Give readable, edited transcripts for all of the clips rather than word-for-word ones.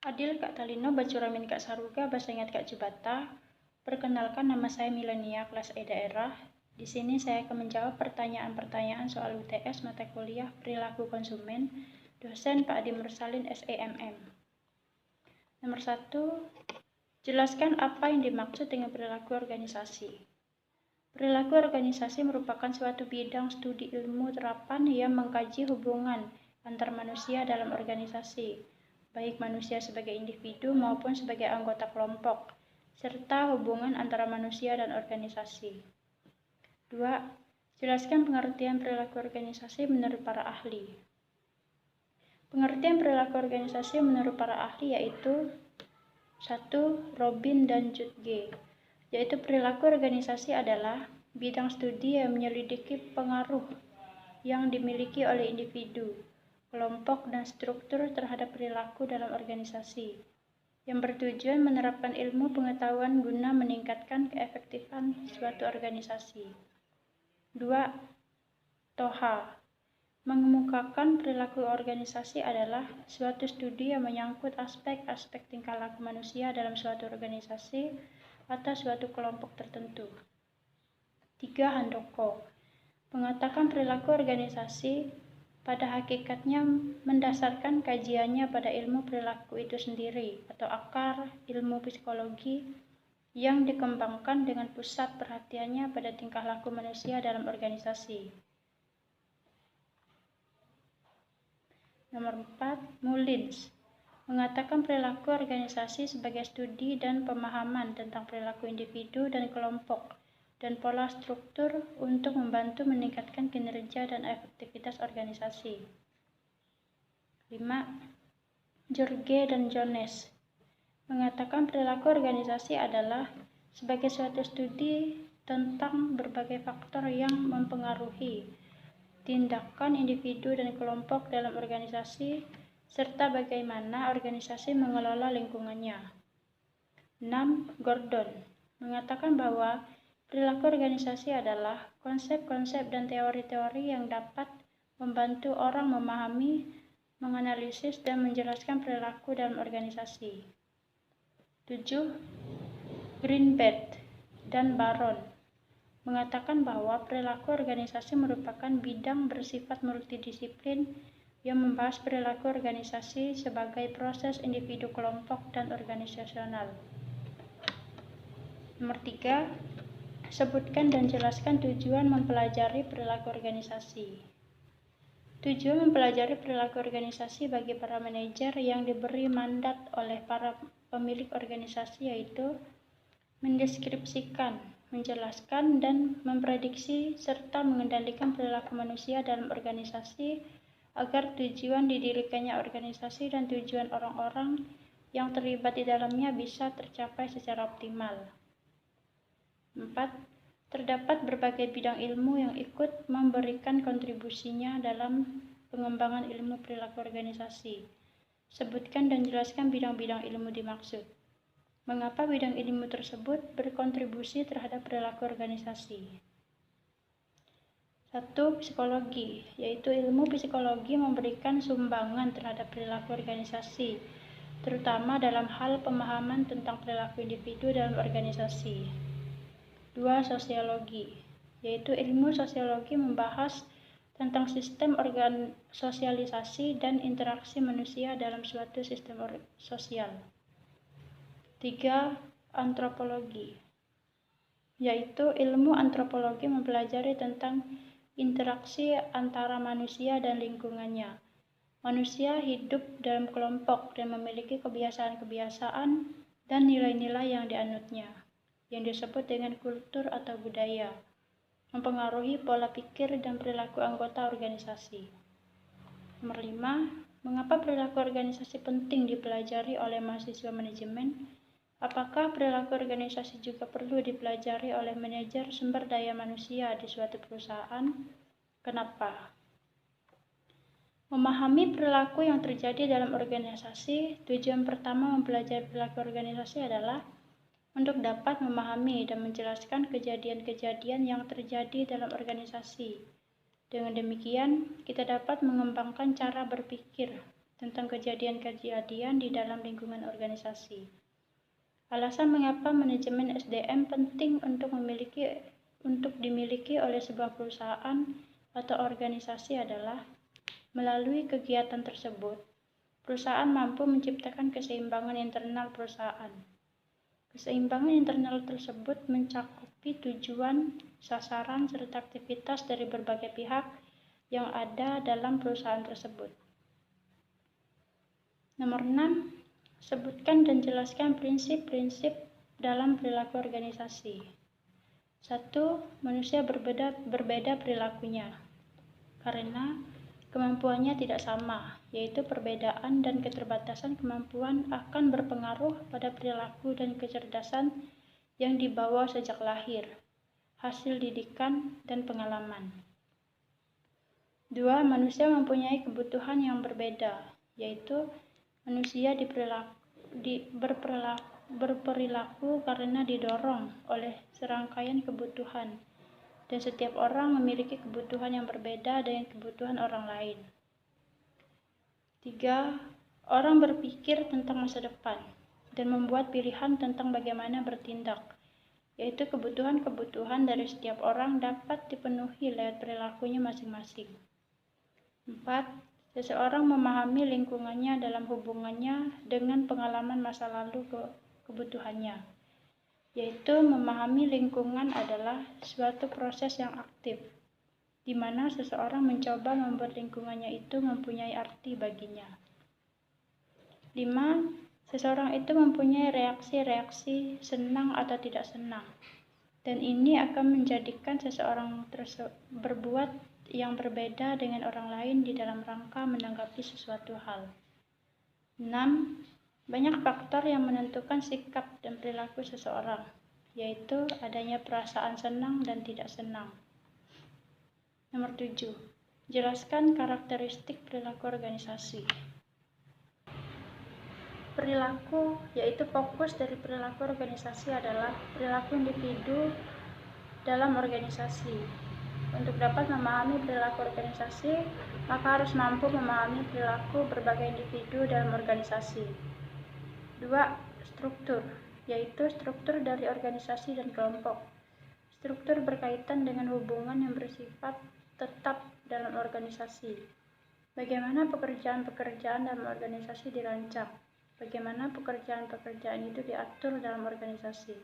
Adil Kak Talino, Bacuramin Kak Saruga, Basengat Kak Jebata. Perkenalkan, nama saya Milenia, kelas E daerah. Di sini saya akan menjawab pertanyaan-pertanyaan soal UTS mata kuliah Perilaku Konsumen, dosen Pak Adi Mursalin SEMM. Nomor 1, jelaskan apa yang dimaksud dengan perilaku organisasi. Perilaku organisasi merupakan suatu bidang studi ilmu terapan yang mengkaji hubungan antar manusia dalam organisasi, baik manusia sebagai individu maupun sebagai anggota kelompok, serta hubungan antara manusia dan organisasi. 2. Jelaskan pengertian perilaku organisasi menurut para ahli. Pengertian perilaku organisasi menurut para ahli yaitu 1. Robin dan Jutge, yaitu perilaku organisasi adalah bidang studi yang menyelidiki pengaruh yang dimiliki oleh individu, kelompok, dan struktur terhadap perilaku dalam organisasi, yang bertujuan menerapkan ilmu pengetahuan guna meningkatkan keefektifan suatu organisasi. 2. Toha, mengemukakan perilaku organisasi adalah suatu studi yang menyangkut aspek-aspek tingkah laku manusia dalam suatu organisasi atau suatu kelompok tertentu. 3. Handoko, mengatakan perilaku organisasi pada hakikatnya mendasarkan kajiannya pada ilmu perilaku itu sendiri atau akar ilmu psikologi yang dikembangkan dengan pusat perhatiannya pada tingkah laku manusia dalam organisasi. Nomor 4, Mullins, mengatakan perilaku organisasi sebagai studi dan pemahaman tentang perilaku individu dan kelompok dan pola struktur untuk membantu meningkatkan kinerja dan efektivitas organisasi. 5. Jorge dan Jones, mengatakan perilaku organisasi adalah sebagai suatu studi tentang berbagai faktor yang mempengaruhi tindakan individu dan kelompok dalam organisasi, serta bagaimana organisasi mengelola lingkungannya. 6. Gordon, mengatakan bahwa perilaku organisasi adalah konsep-konsep dan teori-teori yang dapat membantu orang memahami, menganalisis, dan menjelaskan perilaku dalam organisasi. 7. Greenblatt dan Baron, mengatakan bahwa perilaku organisasi merupakan bidang bersifat multidisiplin yang membahas perilaku organisasi sebagai proses individu, kelompok, dan organisasional. Nomor 3, sebutkan dan jelaskan tujuan mempelajari perilaku organisasi. Tujuan mempelajari perilaku organisasi bagi para manajer yang diberi mandat oleh para pemilik organisasi yaitu mendeskripsikan, menjelaskan, dan memprediksi serta mengendalikan perilaku manusia dalam organisasi agar tujuan didirikannya organisasi dan tujuan orang-orang yang terlibat di dalamnya bisa tercapai secara optimal. 4. Terdapat berbagai bidang ilmu yang ikut memberikan kontribusinya dalam pengembangan ilmu perilaku organisasi. Sebutkan dan jelaskan bidang-bidang ilmu dimaksud. Mengapa bidang ilmu tersebut berkontribusi terhadap perilaku organisasi? 1. Psikologi, yaitu ilmu psikologi memberikan sumbangan terhadap perilaku organisasi, terutama dalam hal pemahaman tentang perilaku individu dalam organisasi. 2. Sosiologi, yaitu ilmu sosiologi membahas tentang sistem sosialisasi dan interaksi manusia dalam suatu sistem sosial. 3. Antropologi, yaitu ilmu antropologi mempelajari tentang interaksi antara manusia dan lingkungannya. Manusia hidup dalam kelompok dan memiliki kebiasaan-kebiasaan dan nilai-nilai yang dianutnya, yang disebut dengan kultur atau budaya, mempengaruhi pola pikir dan perilaku anggota organisasi. Nomor 5, mengapa perilaku organisasi penting dipelajari oleh mahasiswa manajemen? Apakah perilaku organisasi juga perlu dipelajari oleh manajer sumber daya manusia di suatu perusahaan? Kenapa? Memahami perilaku yang terjadi dalam organisasi. Tujuan pertama mempelajari perilaku organisasi adalah untuk dapat memahami dan menjelaskan kejadian-kejadian yang terjadi dalam organisasi. Dengan demikian, kita dapat mengembangkan cara berpikir tentang kejadian-kejadian di dalam lingkungan organisasi. Alasan mengapa manajemen SDM penting untuk dimiliki oleh sebuah perusahaan atau organisasi adalah melalui kegiatan tersebut, perusahaan mampu menciptakan keseimbangan internal perusahaan. Keseimbangan internal tersebut mencakupi tujuan, sasaran, serta aktivitas dari berbagai pihak yang ada dalam perusahaan tersebut. Nomor 6. Sebutkan dan jelaskan prinsip-prinsip dalam perilaku organisasi. 1. Manusia berbeda perilakunya karena kemampuannya tidak sama, yaitu perbedaan dan keterbatasan kemampuan akan berpengaruh pada perilaku dan kecerdasan yang dibawa sejak lahir, hasil didikan, dan pengalaman. 2. Manusia mempunyai kebutuhan yang berbeda, yaitu manusia berperilaku karena didorong oleh serangkaian kebutuhan, dan setiap orang memiliki kebutuhan yang berbeda dengan kebutuhan orang lain. 3. Orang berpikir tentang masa depan dan membuat pilihan tentang bagaimana bertindak, yaitu kebutuhan-kebutuhan dari setiap orang dapat dipenuhi lewat perilakunya masing-masing. 4. Seseorang memahami lingkungannya dalam hubungannya dengan pengalaman masa lalu kebutuhannya, yaitu memahami lingkungan adalah suatu proses yang aktif, di mana seseorang mencoba membuat lingkungannya itu mempunyai arti baginya. 5. Seseorang itu mempunyai reaksi-reaksi senang atau tidak senang, dan ini akan menjadikan seseorang berbuat yang berbeda dengan orang lain di dalam rangka menanggapi sesuatu hal. 6. Banyak faktor yang menentukan sikap dan perilaku seseorang, yaitu adanya perasaan senang dan tidak senang. Nomor 7. Jelaskan karakteristik perilaku organisasi. Perilaku, yaitu fokus dari perilaku organisasi adalah perilaku individu dalam organisasi. Untuk dapat memahami perilaku organisasi, maka harus mampu memahami perilaku berbagai individu dalam organisasi. 2. Struktur, yaitu struktur dari organisasi dan kelompok. Struktur berkaitan dengan hubungan yang bersifat tetap dalam organisasi. Bagaimana pekerjaan-pekerjaan dalam organisasi dirancang? Bagaimana pekerjaan-pekerjaan itu diatur dalam organisasi?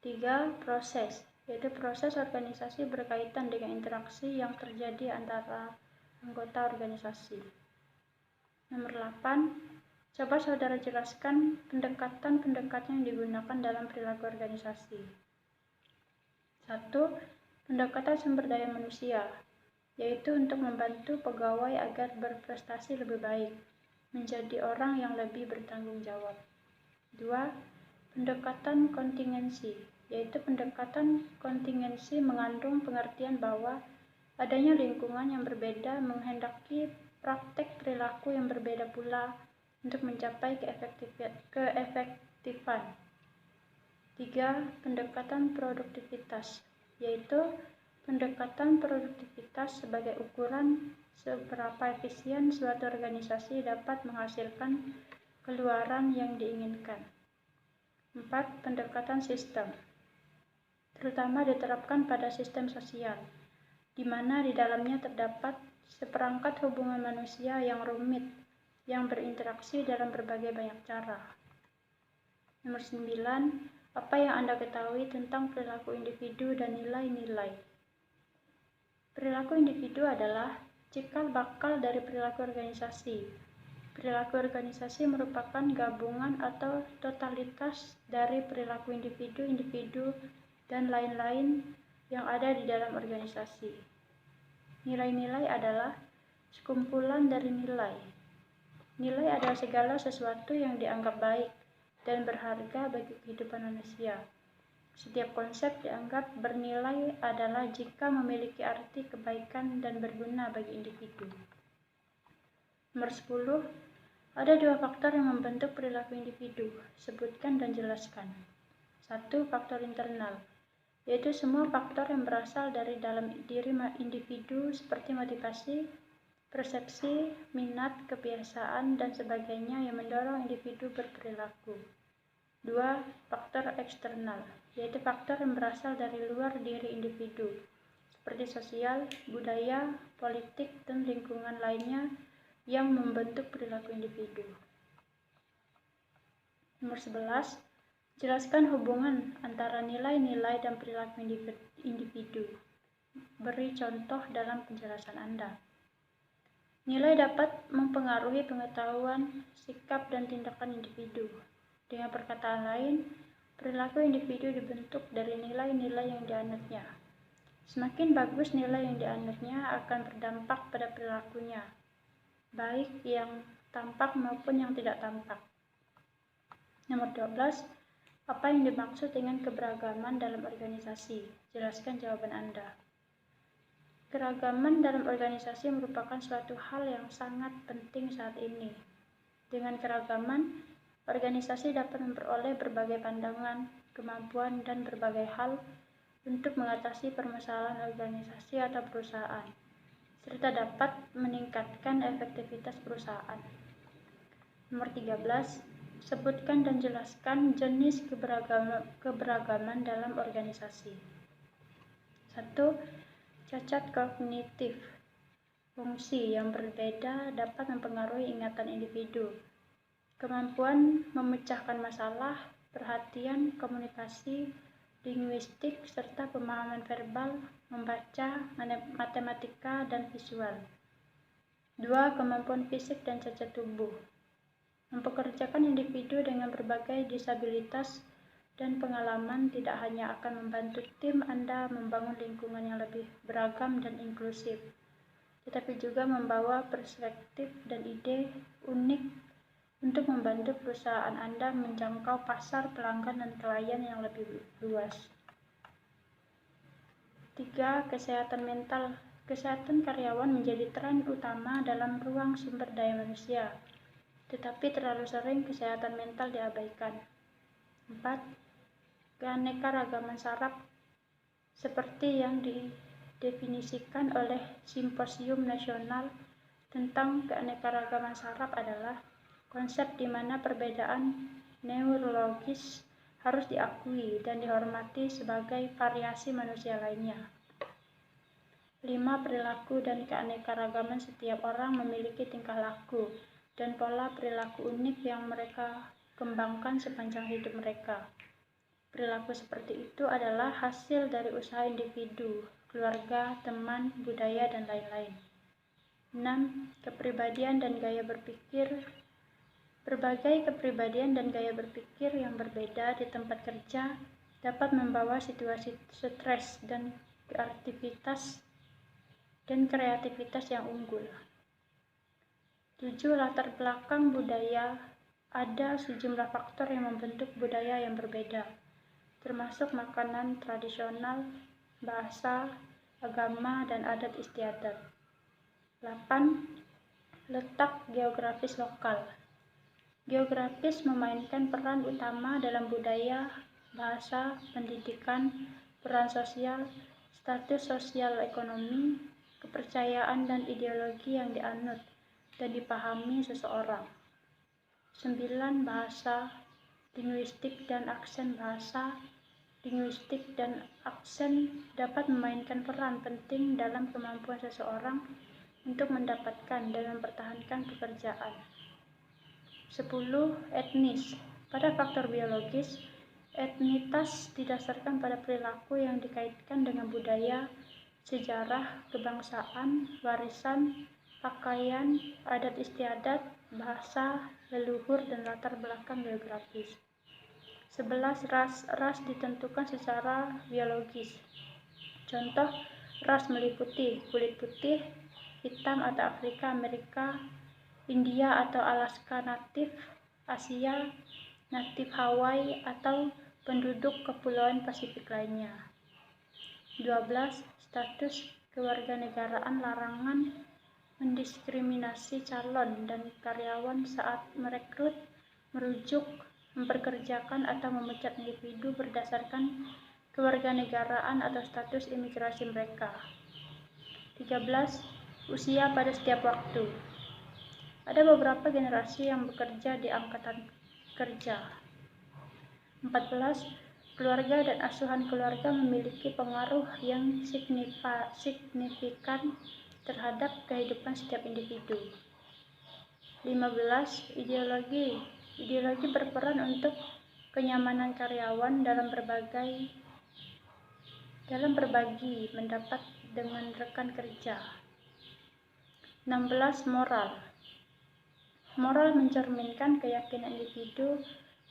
3. Proses, yaitu proses organisasi berkaitan dengan interaksi yang terjadi antara anggota organisasi. Nomor 8. Coba saudara jelaskan pendekatan-pendekatan yang digunakan dalam perilaku organisasi. 1. Pendekatan sumber daya manusia, yaitu untuk membantu pegawai agar berprestasi lebih baik, menjadi orang yang lebih bertanggung jawab. 2. Pendekatan kontingensi, yaitu pendekatan kontingensi mengandung pengertian bahwa adanya lingkungan yang berbeda menghendaki praktek perilaku yang berbeda pula untuk mencapai keefektifan. 3. Pendekatan produktivitas, yaitu pendekatan produktivitas sebagai ukuran seberapa efisien suatu organisasi dapat menghasilkan keluaran yang diinginkan. 4. Pendekatan sistem, terutama diterapkan pada sistem sosial, di mana di dalamnya terdapat seperangkat hubungan manusia yang rumit, yang berinteraksi dalam berbagai banyak cara. Nomor 9. Apa yang Anda ketahui tentang perilaku individu dan nilai-nilai? Perilaku individu adalah cikal bakal dari perilaku organisasi. Perilaku organisasi merupakan gabungan atau totalitas dari perilaku individu dan lain-lain yang ada di dalam organisasi. Nilai-nilai adalah sekumpulan dari nilai. Nilai adalah segala sesuatu yang dianggap baik dan berharga bagi kehidupan manusia. Setiap konsep dianggap bernilai adalah jika memiliki arti kebaikan dan berguna bagi individu. Nomor 10. Ada 2 faktor yang membentuk perilaku individu. Sebutkan dan jelaskan. 1. Faktor internal, yaitu semua faktor yang berasal dari dalam diri individu seperti motivasi, persepsi, minat, kebiasaan, dan sebagainya yang mendorong individu berperilaku. 2. Faktor eksternal, yaitu faktor yang berasal dari luar diri individu, seperti sosial, budaya, politik, dan lingkungan lainnya yang membentuk perilaku individu. Nomor 11. Jelaskan hubungan antara nilai-nilai dan perilaku individu. Beri contoh dalam penjelasan Anda. Nilai dapat mempengaruhi pengetahuan, sikap, dan tindakan individu. Dengan perkataan lain, perilaku individu dibentuk dari nilai-nilai yang dianutnya. Semakin bagus nilai yang dianutnya akan berdampak pada perilakunya, baik yang tampak maupun yang tidak tampak. Nomor 12. Apa yang dimaksud dengan keberagaman dalam organisasi? Jelaskan jawaban Anda. Keragaman dalam organisasi merupakan suatu hal yang sangat penting saat ini. Dengan keragaman, organisasi dapat memperoleh berbagai pandangan, kemampuan, dan berbagai hal untuk mengatasi permasalahan organisasi atau perusahaan, serta dapat meningkatkan efektivitas perusahaan. Nomor 13. Sebutkan dan jelaskan jenis keberagaman dalam organisasi. 1. Cacat kognitif. Fungsi yang berbeda dapat mempengaruhi ingatan individu. Kemampuan memecahkan masalah, perhatian, komunikasi, linguistik, serta pemahaman verbal, membaca, matematika, dan visual. 2. Kemampuan fisik dan cacat tubuh. Mempekerjakan individu dengan berbagai disabilitas dan pengalaman tidak hanya akan membantu tim Anda membangun lingkungan yang lebih beragam dan inklusif, tetapi juga membawa perspektif dan ide unik untuk membantu perusahaan Anda menjangkau pasar pelanggan dan klien yang lebih luas. 3. Kesehatan mental. Kesehatan karyawan menjadi tren utama dalam ruang sumber daya manusia, tetapi terlalu sering kesehatan mental diabaikan. 4. Keanekaragaman saraf, seperti yang didefinisikan oleh Simposium Nasional tentang Keanekaragaman Saraf adalah konsep di mana perbedaan neurologis harus diakui dan dihormati sebagai variasi manusia lainnya. 5. Perilaku dan keanekaragaman. Setiap orang memiliki tingkah laku dan pola perilaku unik yang mereka kembangkan sepanjang hidup mereka. Perilaku seperti itu adalah hasil dari usaha individu, keluarga, teman, budaya, dan lain-lain. 6. Kepribadian dan gaya berpikir. Berbagai kepribadian dan gaya berpikir yang berbeda di tempat kerja dapat membawa situasi stres dan kreativitas yang unggul. 7. Latar belakang budaya. Ada sejumlah faktor yang membentuk budaya yang berbeda, termasuk makanan tradisional, bahasa, agama, dan adat istiadat. 8. Letak geografis lokal. Geografis memainkan peran utama dalam budaya, bahasa, pendidikan, peran sosial, status sosial ekonomi, kepercayaan, dan ideologi yang dianut dan dipahami seseorang. 9. Bahasa, linguistik, dan aksen. Bahasa, linguistik, dan aksen dapat memainkan peran penting dalam kemampuan seseorang untuk mendapatkan dan mempertahankan pekerjaan. 10. Etnis. Pada faktor biologis, etnitas didasarkan pada perilaku yang dikaitkan dengan budaya, sejarah, kebangsaan, warisan, pakaian, adat istiadat, bahasa, leluhur, dan latar belakang geografis. 11. Ras ditentukan secara biologis. Contoh, ras meliputi kulit putih, hitam atau Afrika, Amerika, India atau Alaska natif, Asia, natif Hawaii, atau penduduk kepulauan Pasifik lainnya. 12. Status kewarganegaraan. Larangan mendiskriminasi calon dan karyawan saat merekrut, merujuk, memperkerjakan, atau memecat individu berdasarkan kewarganegaraan atau status imigrasi mereka. 13. Usia pada setiap waktu. Ada beberapa generasi yang bekerja di angkatan kerja. 14. Keluarga dan asuhan keluarga memiliki pengaruh yang signifikan terhadap kehidupan setiap individu. 15. Ideologi. Ideologi berperan untuk kenyamanan karyawan dalam berbagi mendapat dengan rekan kerja. 16. Moral. Moral mencerminkan keyakinan individu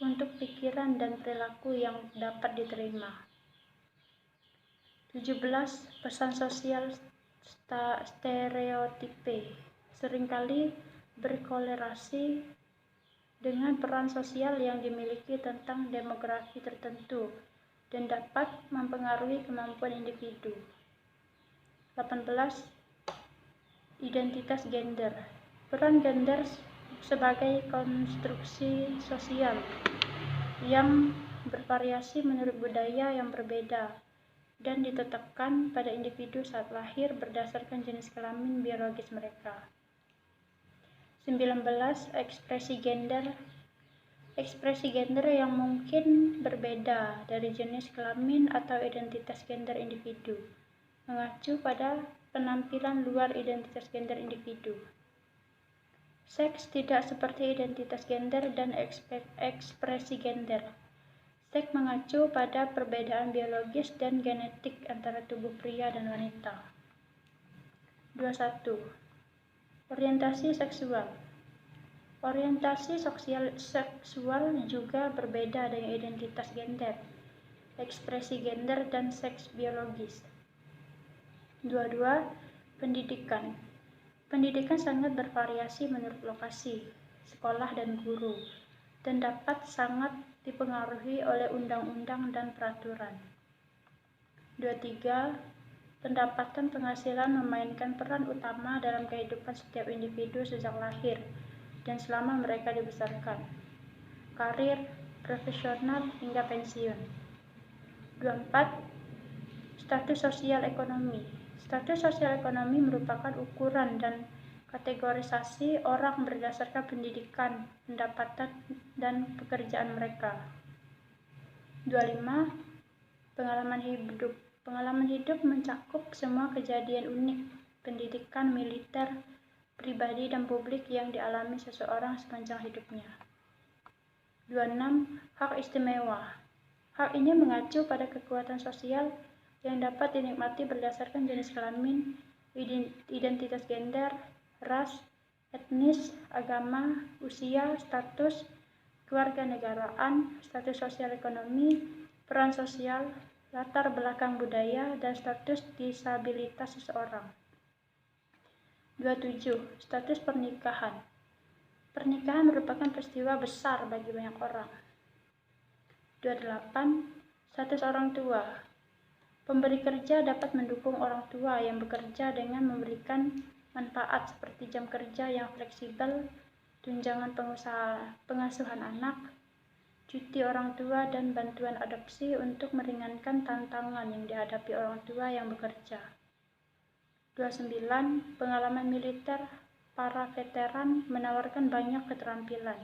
untuk pikiran dan perilaku yang dapat diterima. 17. Pesan sosial stereotipe seringkali berkorelasi dengan peran sosial yang dimiliki tentang demografi tertentu dan dapat mempengaruhi kemampuan individu. 18. Identitas gender. Peran gender sebagai konstruksi sosial yang bervariasi menurut budaya yang berbeda dan ditetapkan pada individu saat lahir berdasarkan jenis kelamin biologis mereka. 19. Ekspresi gender. Ekspresi gender yang mungkin berbeda dari jenis kelamin atau identitas gender individu, mengacu pada penampilan luar identitas gender individu. Seks tidak seperti identitas gender dan ekspresi gender. Seks mengacu pada perbedaan biologis dan genetik antara tubuh pria dan wanita. 21. Orientasi seksual. Orientasi seksual juga berbeda dengan identitas gender, ekspresi gender, dan seks biologis. 22. Pendidikan. Pendidikan sangat bervariasi menurut lokasi, sekolah, dan guru, dan dapat sangat dipengaruhi oleh undang-undang dan peraturan. 23. Pendapatan penghasilan memainkan peran utama dalam kehidupan setiap individu sejak lahir dan selama mereka dibesarkan, karir, profesional, hingga pensiun. 24. Status sosial ekonomi. Status sosial ekonomi merupakan ukuran dan kategorisasi orang berdasarkan pendidikan, pendapatan, dan pekerjaan mereka. 25. Pengalaman hidup. Pengalaman hidup mencakup semua kejadian unik, pendidikan, militer, pribadi, dan publik yang dialami seseorang sepanjang hidupnya. 26. Hak istimewa. Hak ini mengacu pada kekuatan sosial yang dapat dinikmati berdasarkan jenis kelamin, identitas gender, ras, etnis, agama, usia, status kewarganegaraan, status sosial ekonomi, peran sosial, latar belakang budaya, dan status disabilitas seseorang. 27. Status pernikahan. Pernikahan merupakan peristiwa besar bagi banyak orang. 28. Status orang tua. Pemberi kerja dapat mendukung orang tua yang bekerja dengan memberikan manfaat seperti jam kerja yang fleksibel, tunjangan pengasuhan anak, cuti orang tua, dan bantuan adopsi untuk meringankan tantangan yang dihadapi orang tua yang bekerja. 29. Pengalaman militer. Para veteran menawarkan banyak keterampilan,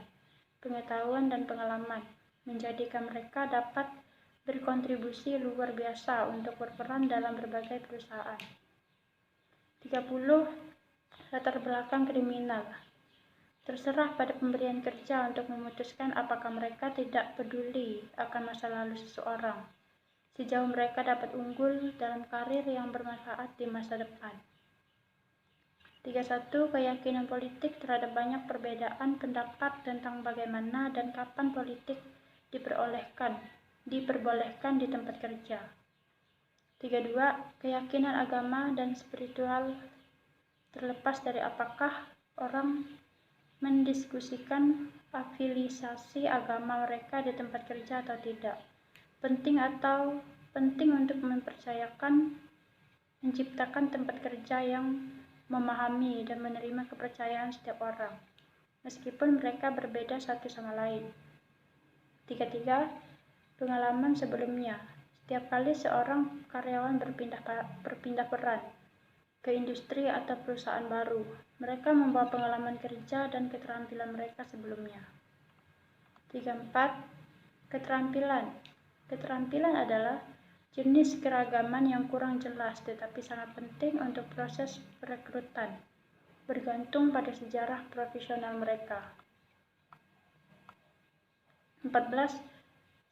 pengetahuan, dan pengalaman, menjadikan mereka dapat berkontribusi luar biasa untuk berperan dalam berbagai perusahaan. 30. Latar belakang kriminal. Terserah pada pemberian kerja untuk memutuskan apakah mereka tidak peduli akan masa lalu seseorang, sejauh mereka dapat unggul dalam karir yang bermanfaat di masa depan. 31. Keyakinan politik terhadap banyak perbedaan pendapat tentang bagaimana dan kapan politik diperbolehkan di tempat kerja. 32. Keyakinan agama dan spiritual. Terlepas dari apakah orang mendiskusikan afiliasi agama mereka di tempat kerja atau tidak, penting untuk menciptakan tempat kerja yang memahami dan menerima kepercayaan setiap orang, meskipun mereka berbeda satu sama lain. 33. Pengalaman sebelumnya. Setiap kali seorang karyawan berpindah peran, ke industri atau perusahaan baru. Mereka membawa pengalaman kerja dan keterampilan mereka sebelumnya. 34. Keterampilan. Keterampilan adalah jenis keragaman yang kurang jelas tetapi sangat penting untuk proses perekrutan, bergantung pada sejarah profesional mereka. 14.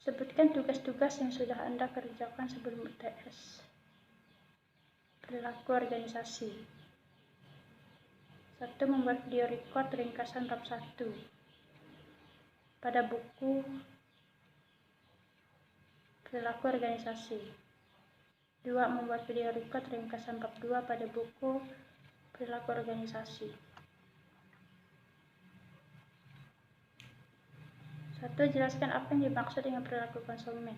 Sebutkan tugas-tugas yang sudah Anda kerjakan sebelum UTS. Perilaku organisasi. 1. Membuat video record ringkasan bab 1 pada buku Perilaku organisasi. 2. Membuat video record ringkasan bab 2 pada buku Perilaku organisasi. 1. Jelaskan apa yang dimaksud dengan perilaku konsumen,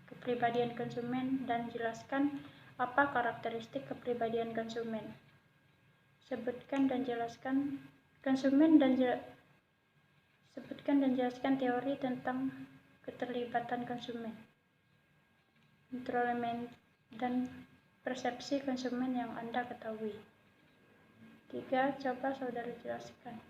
kepribadian konsumen, dan jelaskan apa karakteristik kepribadian konsumen. Sebutkan dan jelaskan teori tentang keterlibatan konsumen, enrollment, dan persepsi konsumen yang Anda ketahui. 3. Coba saudara jelaskan.